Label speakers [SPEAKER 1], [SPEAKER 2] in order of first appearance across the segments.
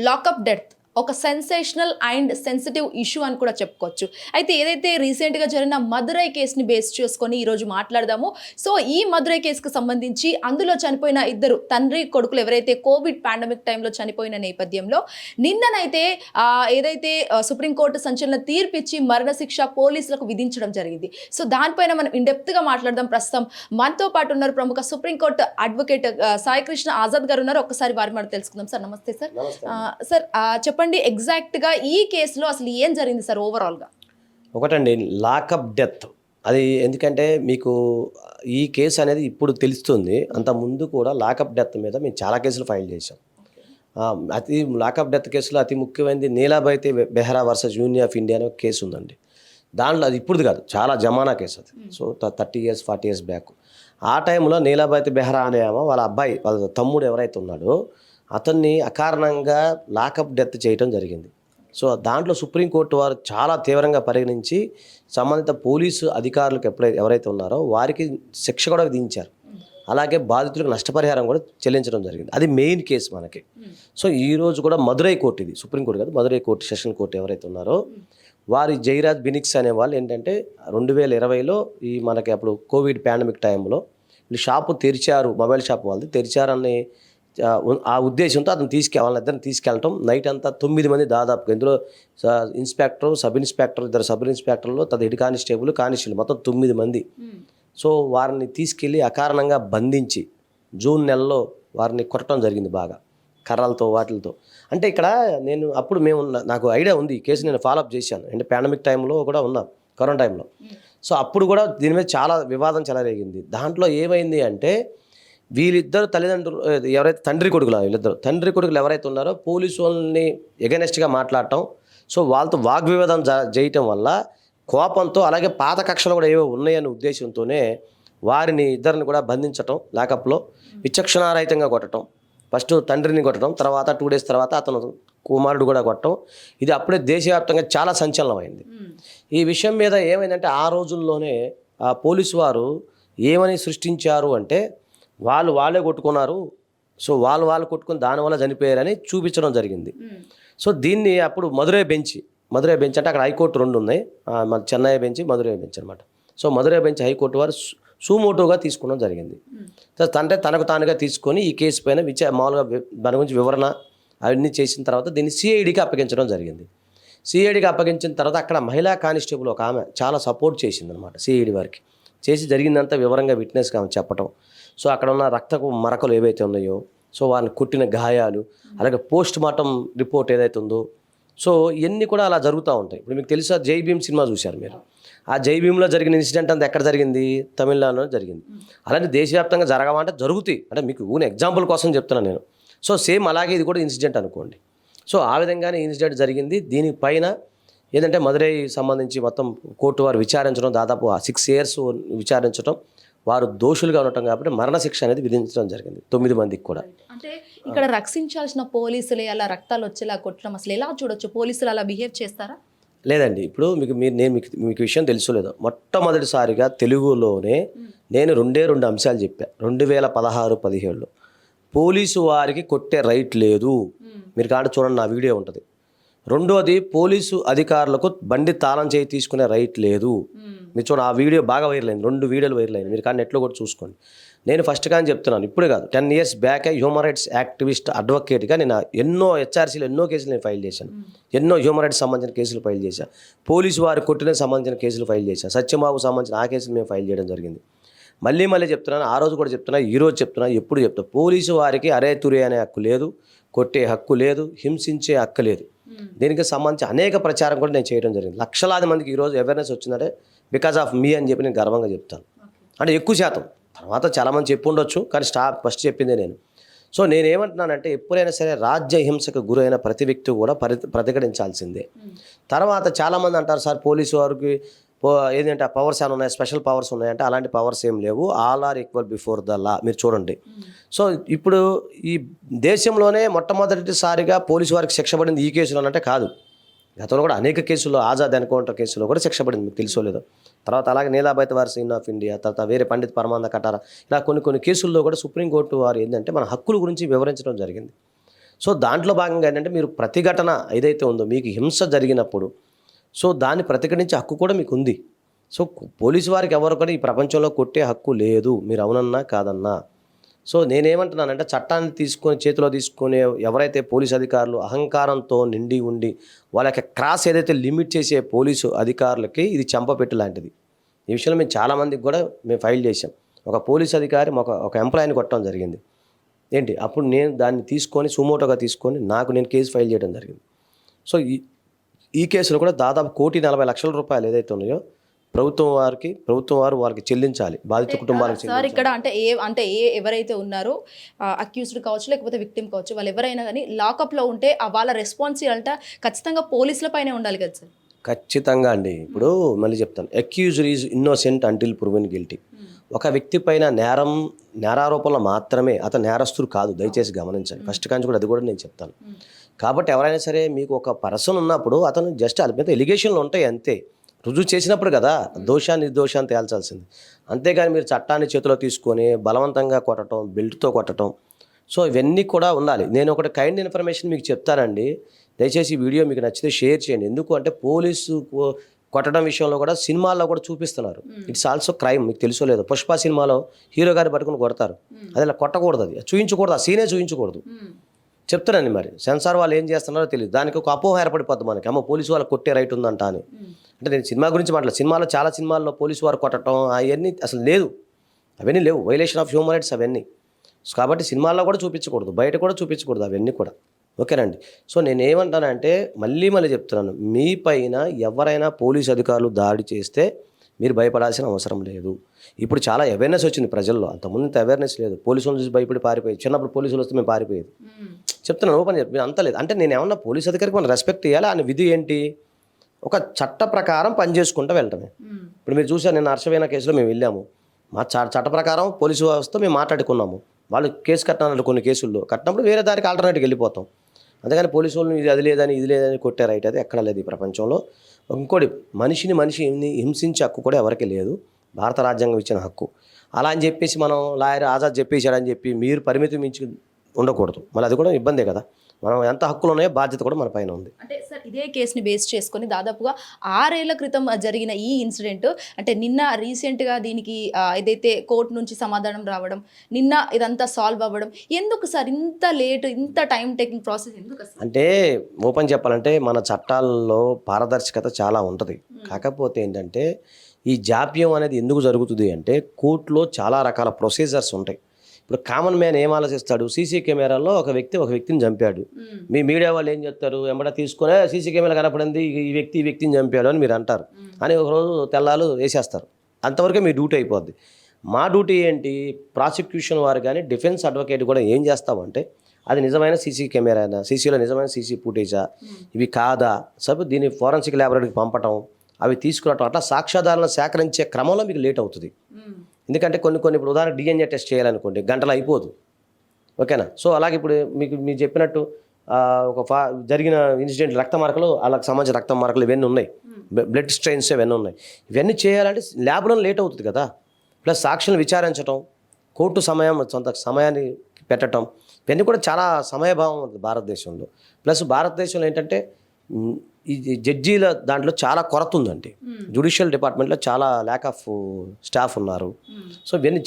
[SPEAKER 1] Lockup death ఒక sensational and sensitive issue అని కూడా చెప్పుకోవచ్చు. అయితే ఏదైతే రీసెంట్గా జరిగిన మదురై కేసుని బేస్ చేసుకొని ఈరోజు మాట్లాడదాము. సో ఈ మదురై కేసుకు సంబంధించి అందులో చనిపోయిన ఇద్దరు తండ్రి కొడుకులు ఎవరైతే కోవిడ్ పాండమిక్ టైంలో చనిపోయిన నేపథ్యంలో నిన్ననైతే ఏదైతే సుప్రీంకోర్టు సంచలన తీర్పిచ్చి మరణశిక్ష పోలీసులకు విధించడం జరిగింది. సో దానిపైన మనం ఇండెప్త్గా మాట్లాడదాం. ప్రస్తుతం మనతో పాటు ఉన్నారు ప్రముఖ సుప్రీంకోర్టు అడ్వకేట్ సాయికృష్ణ ఆజాద్ గారు ఉన్నారు. ఒక్కసారి వారి మాట తెలుసుకుందాం. సార్ నమస్తే సార్. సార్ చెప్పండి, ఎగ్జాక్ట్ గా ఈ కేసులో అసలు ఏం జరిగింది సార్ ఓవరాల్ గా?
[SPEAKER 2] ఒకటండి, లాకప్ డెత్. అది ఎందుకంటే మీకు ఈ కేసు అనేది ఇప్పుడు తెలుస్తుంది. అంత ముందు కూడా లాకప్ డెత్ మీద మేము చాలా కేసులు ఫైల్ చేసాం. లాకప్ డెత్ కేసులో అతి ముఖ్యమైనది Nilabati Behera versus union of India అనే ఒక కేసు ఉందండి. దాంట్లో అది ఇప్పుడుది కాదు, చాలా జమానా కేసు అది. సో 30 years 40 years బ్యాక్ ఆ టైంలో నీలాబైతే బెహ్రా అనే వాళ్ళ అబ్బాయి, వాళ్ళ తమ్ముడు ఎవరైతే ఉన్నాడో అతన్ని అకారణంగా లాకప్ డెత్ చేయడం జరిగింది. సో దాంట్లో సుప్రీంకోర్టు వారు చాలా తీవ్రంగా పరిగణించి సంబంధిత పోలీసు అధికారులకు ఎవరైతే ఉన్నారో వారికి శిక్ష కూడా విధించారు. అలాగే బాధితులకు నష్టపరిహారం కూడా చెల్లించడం జరిగింది. అది మెయిన్ కేసు మనకి. సో ఈరోజు కూడా మదురై కోర్టు, ఇది సుప్రీంకోర్టు కాదు, మదురై కోర్టు, సెషన్ కోర్టు ఎవరైతే ఉన్నారో వారి జైరాజ్ బినిక్స్ అనే వాళ్ళు ఏంటంటే 2020లో ఈ మనకి అప్పుడు కోవిడ్ పాండమిక్ టైంలో వీళ్ళు షాపు తెరిచారు, మొబైల్ షాప్ వాళ్ళది తెరిచారని ఆ ఉద్దేశంతో అతను వాళ్ళిద్దరిని తీసుకెళ్ళటం. నైట్ అంతా 9 మంది దాదాపుగా, ఇందులో ఇన్స్పెక్టర్, సబ్ ఇన్స్పెక్టర్, 2 సబ్ ఇన్స్పెక్టర్లు, హెడ్ కానిస్టేబుల్, కానిస్టేబుల్ మొత్తం 9 మంది. సో వారిని తీసుకెళ్ళి అకారణంగా బంధించి జూన్ నెలలో వారిని కొట్టడం జరిగింది బాగా, కర్రలతో వాటిలతో. అంటే ఇక్కడ నేను అప్పుడు నాకు ఐడియా ఉంది, ఈ కేసు నేను ఫాలోఅప్ చేశాను. అంటే పాండమిక్ టైంలో కూడా ఉన్నా, కరోనా టైంలో. సో అప్పుడు కూడా దీని మీద చాలా వివాదం చెలరేగింది. దాంట్లో ఏమైంది అంటే వీళ్ళిద్దరు తల్లిదండ్రులు, ఎవరైతే తండ్రి కొడుకులు ఎవరైతే ఉన్నారో పోలీసు వాళ్ళని ఎగనెస్ట్గా మాట్లాడటం, సో వాళ్ళతో వాగ్వివాదం చేయటం వల్ల కోపంతో, అలాగే పాత కక్షలు కూడా ఏవో ఉన్నాయనే ఉద్దేశంతోనే వారిని ఇద్దరిని కూడా బంధించటం, లాకప్లో విచక్షణారహితంగా కొట్టడం. ఫస్ట్ తండ్రిని కొట్టడం, తర్వాత 2 days తర్వాత అతను కుమారుడు కూడా కొట్టడం. ఇది అప్పుడే దేశవ్యాప్తంగా చాలా సంచలనమైంది. ఈ విషయం మీద ఏమైందంటే ఆ రోజుల్లోనే ఆ పోలీసు వారు ఏమని సృష్టించారు అంటే వాళ్ళే కొట్టుకున్నారు, సో వాళ్ళు కొట్టుకుని దానివల్ల చనిపోయారని చూపించడం జరిగింది. సో దీన్ని అప్పుడు మదురై బెంచ్ అంటే అక్కడ హైకోర్టు 2 ఉన్నాయి, మన చెన్నై బెంచ్, మదురై బెంచ్ అనమాట. సో మదురై బెంచ్ హైకోర్టు వారు సుమోటోగా తీసుకోవడం జరిగింది. అంటే తనకు తానుగా తీసుకొని ఈ కేసు పైన మామూలుగా దాని గురించి వివరణ అవన్నీ చేసిన తర్వాత దీన్ని సిఐడికి అప్పగించడం జరిగింది. సిఐడికి అప్పగించిన తర్వాత అక్కడ మహిళా కానిస్టేబుల్ ఒక ఆమె చాలా సపోర్ట్ చేసింది అనమాట సిఐడి వారికి. చేసి జరిగిందంతా వివరంగా విట్నెస్గా ఆమె చెప్పడం. సో అక్కడ ఉన్న రక్తపు మరకలు ఏవైతే ఉన్నాయో, సో వారిని కుట్టిన గాయాలు, అలాగే పోస్ట్ మార్టం రిపోర్ట్ ఏదైతే ఉందో, సో ఇవన్నీ కూడా అలా జరుగుతూ ఉంటాయి. ఇప్పుడు మీకు తెలుసా, జై భీమ్ సినిమా చూశారు మీరు. ఆ జై భీమ్లో జరిగిన ఇన్సిడెంట్ అంతా ఎక్కడ జరిగింది? తమిళనాడులో జరిగింది. అలాంటి దేశవ్యాప్తంగా జరగమంటే జరుగుతాయి. అంటే మీకు ఎగ్జాంపుల్ కోసం చెప్తున్నాను నేను. సో సేమ్ అలాగే ఇది కూడా ఇన్సిడెంట్ అనుకోండి. సో ఆ విధంగానే ఇన్సిడెంట్ జరిగింది. దీనిపైన ఏంటంటే మదురై సంబంధించి మొత్తం కోర్టు వారు విచారించడం, దాదాపు 6 years విచారించడం, వారు దోషులుగా ఉండటం కాబట్టి మరణశిక్ష అనేది విధించడం జరిగింది 9 మందికి కూడా.
[SPEAKER 1] అంటే ఇక్కడ రక్షించాల్సిన పోలీసులే అలా రక్తాలు వచ్చేలా కొట్టడం అసలు ఎలా చూడొచ్చు? పోలీసులు అలా బిహేవ్ చేస్తారా?
[SPEAKER 2] లేదండి, ఇప్పుడు మీకు విషయం తెలుసో లేదో, మొట్టమొదటిసారిగా తెలుగులోనే నేను 2 అంశాలు చెప్పా. 2016-17లో పోలీసు వారికి కొట్టే రైట్ లేదు. మీరు కాదు చూడండి, నా వీడియో ఉంటుంది. రెండోది, పోలీసు అధికారులకు బండి తాళం చేయి తీసుకునే రైట్ లేదు. మీరు చూడండి, ఆ వీడియో బాగా వైరల్ అయింది. 2 వీడియోలు వైరల్ అయింది. మీరు కానీ నెట్లో కూడా చూసుకోండి. నేను ఫస్ట్ కానీ చెప్తున్నాను, ఇప్పుడే కాదు, 10 years బ్యాకే హ్యూమన్ రైట్స్ యాక్టివిస్ట్ అడ్వకేట్గా నేను ఎన్నో హెచ్ఆర్సీలో ఎన్నో కేసులు నేను ఫైల్ చేశాను. ఎన్నో హ్యూమన్ రైట్స్ సంబంధించిన కేసులు ఫైల్ చేశాను. పోలీసు వారి కొట్టిన సంబంధించిన కేసులు ఫైల్ చేశాను. సత్యబాబు సంబంధించిన ఆ కేసులు మేము ఫైల్ చేయడం జరిగింది. మళ్ళీ చెప్తున్నాను, ఆ రోజు కూడా చెప్తున్నా, ఈ రోజు చెప్తున్నా, ఎప్పుడు చెప్తా, పోలీసు వారికి అరే తురే అనే హక్కు లేదు, కొట్టే హక్కు లేదు, హింసించే హక్కు లేదు. దీనికి సంబంధించి అనేక ప్రచారం కూడా నేను చేయడం జరిగింది. లక్షలాది మందికి ఈరోజు అవేర్నెస్ వచ్చిందంటే బికాజ్ ఆఫ్ మీ అని చెప్పి నేను గర్వంగా చెప్తాను. అంటే ఎక్కువ శాతం, తర్వాత చాలామంది చెప్పి ఉండొచ్చు, కానీ ఫస్ట్ చెప్పిందే నేను. సో నేనేమంటున్నానంటే ఎప్పుడైనా సరే రాజ్య హింసకు గురైన ప్రతి వ్యక్తి కూడా ప్రతిఘటించాల్సిందే. తర్వాత చాలామంది అంటారు, సార్ పోలీసు వారికి ఏంటంటే పవర్స్ ఏమైనా ఉన్నాయి, స్పెషల్ పవర్స్ ఉన్నాయంటే అలాంటి పవర్స్ ఏం లేవు. All are equal before the law. మీరు చూడండి. సో ఇప్పుడు ఈ దేశంలోనే మొట్టమొదటిసారిగా పోలీసు వారికి శిక్ష పడింది ఈ కేసులో అంటే కాదు. గతంలో కూడా అనేక కేసుల్లో, ఆజాద్ ఎన్కౌంటర్ కేసులో కూడా శిక్ష పడింది, మీకు తెలుసో లేదో. తర్వాత అలాగే నీలాబైతే వర్సెస్ యూనియన్ ఆఫ్ ఇండియా, తర్వాత వేరే పండిత్ పరమానంద కటారా, ఇలా కొన్ని కేసుల్లో కూడా సుప్రీంకోర్టు వారు ఏంటంటే మన హక్కుల గురించి వివరించడం జరిగింది. సో దాంట్లో భాగంగా ఏంటంటే మీరు ప్రతిఘటన ఏదైతే ఉందో మీకు హింస జరిగినప్పుడు సో దాన్ని ప్రతిఘటించే హక్కు కూడా మీకు ఉంది. సో పోలీసు వారికి ఎవరు కూడా ఈ ప్రపంచంలో కొట్టే హక్కు లేదు, మీరు అవునన్నా కాదన్నా. సో నేనేమంటున్నానంటే చట్టాన్ని చేతిలో తీసుకొని ఎవరైతే పోలీసు అధికారులు అహంకారంతో నిండి ఉండి వాళ్ళ యొక్క క్రాస్ ఏదైతే లిమిట్ చేసే పోలీసు అధికారులకి ఇది చెంపపెట్టు లాంటిది. ఈ విషయంలో మేము చాలామందికి కూడా మేము ఫైల్ చేసాం. ఒక పోలీస్ అధికారి ఒక ఎంప్లాయీని కొట్టడం జరిగింది. ఏంటి అప్పుడు నేను దాన్ని తీసుకొని సుమోటోగా తీసుకొని నేను కేసు ఫైల్ చేయడం జరిగింది. సో ఈ కేసులో కూడా దాదాపు 1,40,00,000 రూపాయలు ఏదైతే ఉన్నాయో ప్రభుత్వం వారు వారికి చెల్లించాలి, బాధిత కుటుంబాలకు
[SPEAKER 1] సార్
[SPEAKER 2] చెల్లించాలి.
[SPEAKER 1] ఇక్కడ ఎవరైతే ఉన్నారో అక్యూజ్డ్ కావచ్చు లేకపోతే విక్టిమ్ కావచ్చు, వాళ్ళు ఎవరైనా కానీ లాకప్లో ఉంటే వాళ్ళ రెస్పాన్సిబిలిటీ ఖచ్చితంగా పోలీసుల పైనే ఉండాలి కదా సార్?
[SPEAKER 2] ఖచ్చితంగా అండి. ఇప్పుడు మళ్ళీ చెప్తాను, accused is innocent until proven guilty. ఒక వ్యక్తి పైన నేరారోపణలు మాత్రమే అతను నేరస్తుడు కాదు, దయచేసి గమనించండి. ఫస్ట్ కాంచి కూడా అది కూడా నేను చెప్తాను. కాబట్టి ఎవరైనా సరే మీకు ఒక పర్సన్ ఉన్నప్పుడు అతను జస్ట్ అది మీద ఎలిగేషన్లు ఉంటాయి అంతే, రుజువు చేసినప్పుడు కదా నిర్దోషాన్ని తేల్చాల్సింది. అంతేగాని మీరు చట్టాన్ని చేతిలో తీసుకొని బలవంతంగా కొట్టడం, బెల్ట్తో కొట్టడం, సో ఇవన్నీ కూడా ఉండాలి. నేను ఒకటి కైండ్ ఇన్ఫర్మేషన్ మీకు చెప్తానండి, దయచేసి ఈ వీడియో మీకు నచ్చితే షేర్ చేయండి. ఎందుకు అంటే పోలీసు కొట్టడం విషయంలో కూడా సినిమాల్లో కూడా చూపిస్తున్నారు. ఇట్స్ ఆల్సో క్రైమ్, మీకు తెలుసో లేదో. పుష్ప సినిమాలో హీరో గారిని పట్టుకుని కొడతారు, అది అలా కొట్టకూడదు, అది చూపించకూడదు, ఆ సీనే చూపించకూడదు. చెప్తానండి, మరి సెన్సార్ వాళ్ళు ఏం చేస్తున్నారో తెలియదు. దానికి ఒక అపోహ ఏర్పడిపోద్ది మనకి, అమ్మ పోలీసు వాళ్ళకి కొట్టే రైట్ ఉందంట అని. అంటే నేను సినిమా గురించి సినిమాలో చాలా సినిమాల్లో పోలీసు వారు కొట్టడం అవన్నీ అసలు లేదు, అవన్నీ లేవు, వైలేషన్ ఆఫ్ హ్యూమన్ రైట్స్ అవన్నీ. కాబట్టి సినిమాల్లో కూడా చూపించకూడదు, బయట కూడా చూపించకూడదు అవన్నీ కూడా. ఓకేనండి. సో నేనేమంటానంటే మళ్ళీ చెప్తున్నాను, మీ పైన ఎవరైనా పోలీసు అధికారులు దాడి చేస్తే మీరు భయపడాల్సిన అవసరం లేదు. ఇప్పుడు చాలా అవేర్నెస్ వచ్చింది ప్రజల్లో, అంతకుముందు ఇంత అవేర్నెస్ లేదు. పోలీసులు చూసి భయపడి పారిపోయేది, చిన్నప్పుడు పోలీసులు వస్తే మేము పారిపోయేది. చెప్తున్నాను ఓపెన్ చెప్పి అంత లేదు. అంటే నేను ఏమన్నా పోలీసు అధికారికి మనం రెస్పెక్ట్ ఇవ్వాలి, ఆయన విధి ఏంటి, ఒక చట్ట ప్రకారం పనిచేసుకుంటూ వెళ్ళటమే. ఇప్పుడు మీరు చూసారు, నేను హర్షవీణ కేసులో మేము వెళ్ళాము, మా చట్ట ప్రకారం పోలీసు వ్యవస్థతో మేము మాట్లాడుకున్నాము. వాళ్ళు కేసు కట్టినారు, కొన్ని కేసుల్లో కట్టినప్పుడు వేరే దానికి ఆల్టర్నేట్గా వెళ్ళిపోతాం. అంతేగాని పోలీసు వాళ్ళని ఇది లేదని కొట్టే రైట్ అయితే ఎక్కడ లేదు ఈ ప్రపంచంలో. ఇంకోటి, మనిషి హింసించే హక్కు కూడా ఎవరికి లేదు, భారత రాజ్యాంగం ఇచ్చిన హక్కు. అలా అని చెప్పేసి మనం లాయర్ ఆజాద్ చెప్పేశాడని చెప్పి మీరు పరిమితి మించి ఉండకూడదు, మళ్ళీ అది కూడా ఇబ్బందే కదా. మనం ఎంత హక్కులు ఉన్నాయో బాధ్యత కూడా మన పైన ఉంది.
[SPEAKER 1] అంటే సార్ ఇదే కేసుని బేస్ చేసుకొని దాదాపుగా 6 ఏళ్ల క్రితం జరిగిన ఈ ఇన్సిడెంట్, అంటే నిన్న రీసెంట్గా దీనికి ఏదైతే కోర్టు నుంచి సమాధానం రావడం, నిన్న ఇదంతా సాల్వ్ అవ్వడం, ఎందుకు సార్ ఇంత లేట్, ఇంత టైం టేకింగ్ ప్రాసెస్ ఎందుకు?
[SPEAKER 2] అంటే ఓపెన్ చెప్పాలంటే మన చట్టాల్లో పారదర్శకత చాలా ఉంటుంది. కాకపోతే ఏంటంటే ఈ జాప్యం అనేది ఎందుకు జరుగుతుంది అంటే కోర్టులో చాలా రకాల ప్రొసీజర్స్ ఉంటాయి. ఇప్పుడు కామన్ మ్యాన్ ఏం ఆలోచిస్తాడు, సీసీ కెమెరాలో ఒక వ్యక్తిని చంపాడు, మీ మీడియా వాళ్ళు ఏం చెప్తారు, వెంబడ తీసుకునే సీసీ కెమెరా కనపడింది, ఈ వ్యక్తిని చంపాడు అని మీరు అంటారు, అని ఒకరోజు తెల్లాలు వేసేస్తారు. అంతవరకే మీ డ్యూటీ అయిపోద్ది. మా డ్యూటీ ఏంటి, ప్రాసిక్యూషన్ వారు కానీ డిఫెన్స్ అడ్వకేట్ కూడా ఏం చేస్తామంటే అది నిజమైన సీసీ కెమెరానా, సీసీలో నిజమైన సీసీ ఫుటేజా, ఇవి కాదా, దీన్ని ఫోరెన్సిక్ ల్యాబొరేటరీకి పంపటం, అవి తీసుకురావటం, అట్లా సాక్ష్యాధారాలను సేకరించే క్రమంలో మీకు లేట్ అవుతుంది. ఎందుకంటే కొన్ని ఇప్పుడు ఉదాహరణ DNA టెస్ట్ చేయాలనుకోండి, గంటలు అయిపోదు. ఓకేనా. సో అలాగే ఇప్పుడు మీరు చెప్పినట్టు జరిగిన ఇన్సిడెంట్ రక్త మార్కలు, వాళ్ళకి సంబంధించిన రక్త మార్కలు ఇవన్నీ ఉన్నాయి, బ్లడ్ స్ట్రెయిన్స్ ఇవన్నీ ఉన్నాయి. ఇవన్నీ చేయాలంటే ల్యాబ్లో లేట్ అవుతుంది కదా. ప్లస్ సాక్షులను విచారించడం, కోర్టు సొంత సమయాన్ని పెట్టడం, ఇవన్నీ కూడా చాలా సమయభావం ఉంది భారతదేశంలో. ప్లస్ భారతదేశంలో ఏంటంటే ఈ జడ్జీల దాంట్లో చాలా కొరత ఉందండి. జ్యుడిషియల్ డిపార్ట్మెంట్లో చాలా ల్యాక్ ఆఫ్ స్టాఫ్ ఉన్నారు. సో ఇవన్నీ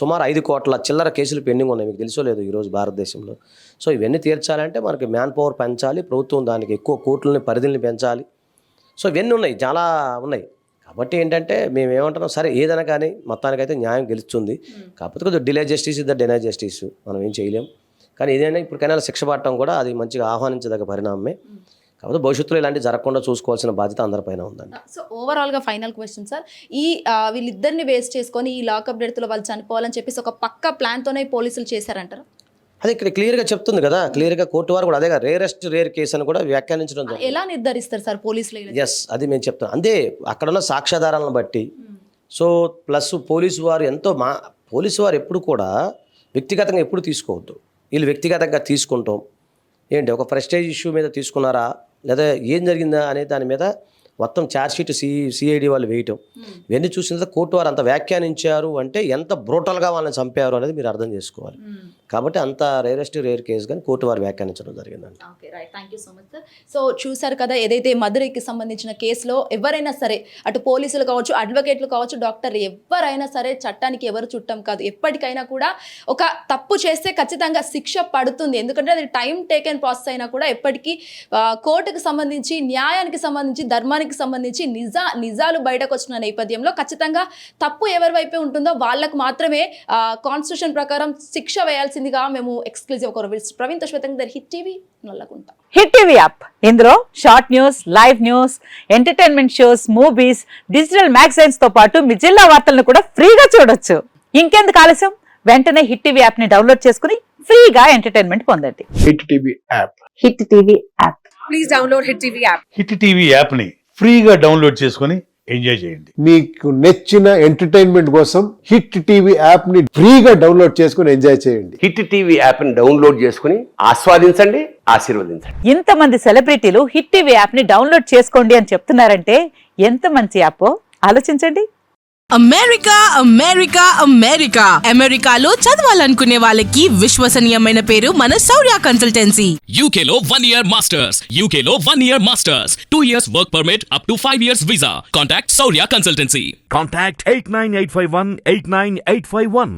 [SPEAKER 2] సుమారు 5 కోట్ల చిల్లర కేసులు పెండింగ్ ఉన్నాయి, మీకు తెలుసో లేదు ఈరోజు భారతదేశంలో. సో ఇవన్నీ తీర్చాలంటే మనకి మ్యాన్ పవర్ పెంచాలి, ప్రభుత్వం దానికి ఎక్కువ కోర్టులని పరిధిని పెంచాలి. సో ఇవన్నీ ఉన్నాయి, చాలా ఉన్నాయి. కాబట్టి ఏంటంటే మేము ఏమంటున్నాం, సరే ఏదైనా కానీ మొత్తానికైతే న్యాయం గెలుస్తుంది. కాకపోతే కొద్దిగా delay justice is the deny justice, మనం ఏం చేయలేం. కానీ ఏదైనా ఇప్పటికైనా శిక్ష పడటం కూడా అది మంచిగా ఆహ్వానించదగ్గ పరిణామమే. కాకపోతే భవిష్యత్తులో ఇలాంటి జరగకుండా చూసుకోవాల్సిన బాధ్యత అందరిపైన ఉందండి.
[SPEAKER 1] సో ఓవరాల్గా ఫైనల్ క్వశ్చన్ సార్, ఈ వీళ్ళిద్దరిని వేస్ట్ చేసుకొని ఈ లాకప్ డెత్లో వాళ్ళు చనిపోవాలని చెప్పేసి ఒక పక్క ప్లాన్తోనే పోలీసులు చేశారంటారు?
[SPEAKER 2] అది ఇక్కడ క్లియర్గా చెప్తుంది కదా, క్లియర్గా కోర్టు వారు కూడా అదే రేర్ కేసు అని కూడా వ్యాఖ్యానించడం జరిగింది.
[SPEAKER 1] ఎలా నిర్ధారిస్తారు సార్ పోలీసులు?
[SPEAKER 2] ఎస్, అది మేము చెప్తాం. అంతే, అక్కడున్న సాక్ష్యాధారాలను బట్టి. సో ప్లస్ పోలీసు వారు ఎప్పుడు కూడా వ్యక్తిగతంగా ఎప్పుడు తీసుకోవద్దు. వీళ్ళు వ్యక్తిగతంగా తీసుకుంటాం ఏంటి, ఒక ప్రెస్టేజ్ ఇష్యూ మీద తీసుకున్నారా లేదా ఏం జరిగిందా అనే దాని మీద మొత్తం ఛార్జ్ షీట్ సిఐడి వాళ్ళు వేయటం ఇవన్నీ చూసిన తర్వాత కోర్టు వారు అంత వ్యాఖ్యానించారు అంటే ఎంత బ్రూటల్గా వాళ్ళని చంపారు అనేది మీరు అర్థం చేసుకోవాలి. కాబట్టి అంత రేర్ కేసు కానీ కోర్టు వారు వ్యాఖ్యానించడం జరిగిందండి.
[SPEAKER 1] Okay right, thank you so much sir. So చూసారు కదా, ఏదైతే మదురైకి సంబంధించిన కేసులో ఎవరైనా సరే, అటు పోలీసులు కావచ్చు, అడ్వకేట్లు కావచ్చు, డాక్టర్ ఎవరైనా సరే చట్టానికి ఎవరు చుట్టం కాదు. ఎప్పటికైనా కూడా ఒక తప్పు చేస్తే ఖచ్చితంగా శిక్ష పడుతుంది. ఎందుకంటే అది టైం టేకెన్ ప్రాసెస్ అయినా కూడా ఎప్పటికీ కోర్టుకు సంబంధించి, న్యాయానికి సంబంధించి, ధర్మానికి సంబంధించి నిజాలు బయటకు వచ్చిన నేపథ్యంలో ఖచ్చితంగా తప్పు ఎవరి వైపే ఉంటుందో వాళ్ళకు మాత్రమే కాన్స్టిట్యూషన్ ప్రకారం శిక్ష వేయాల్సిందిగా మేము ఎక్స్క్లూజివ్ ఒక ప్రవీణ్ శ్వేతంగా hit TV Nallakunta.
[SPEAKER 3] Hit TV app, ఇందులో short news, live news, entertainment shows, movies, digital magazines తో పాటు మీ జిల్లా వార్తలను కూడా ఫ్రీగా చూడొచ్చు. ఇంకెందుకు ఆలస్యం, వెంటనే హిట్ టీవీ యాప్ ని డౌన్లోడ్ చేసుకుని ఫ్రీగా ఎంటర్టైన్మెంట్ పొందండి.
[SPEAKER 4] Hit TV app.
[SPEAKER 3] Hit TV app.
[SPEAKER 5] Please download hit TV app.
[SPEAKER 6] Hit TV యాప్ని ఫ్రీగా డౌన్లోడ్ చేసుకొని ఎంజాయ్ చేయండి.
[SPEAKER 4] మీకు నచ్చిన ఎంటర్టైన్మెంట్ కోసం హిట్ టీవీ యాప్ ని ఫ్రీగా డౌన్లోడ్ చేసుకుని ఎంజాయ్ చేయండి.
[SPEAKER 7] హిట్ టీవీ యాప్ని డౌన్లోడ్ చేసుకుని ఆస్వాదించండి, ఆశీర్వదించండి.
[SPEAKER 3] ఇంతమంది సెలబ్రిటీలు హిట్ టీవీ యాప్ ని డౌన్లోడ్ చేసుకోండి అని చెప్తున్నారంటే ఎంత మంచి యాప్ ఆలోచించండి.
[SPEAKER 5] అమెరికా అమెరికా అమెరికా అమెరికాలో చదవాలనుకునే వాళ్ళకి విశ్వసనీయమైన పేరు మన శౌర్య కన్సల్టెన్సీ.
[SPEAKER 8] UK లో 1 year masters. UK లో 1 year masters. 2 years work permit up to 5 years visa. Contact Saurya Consultancy.
[SPEAKER 9] Contact 89851 89851.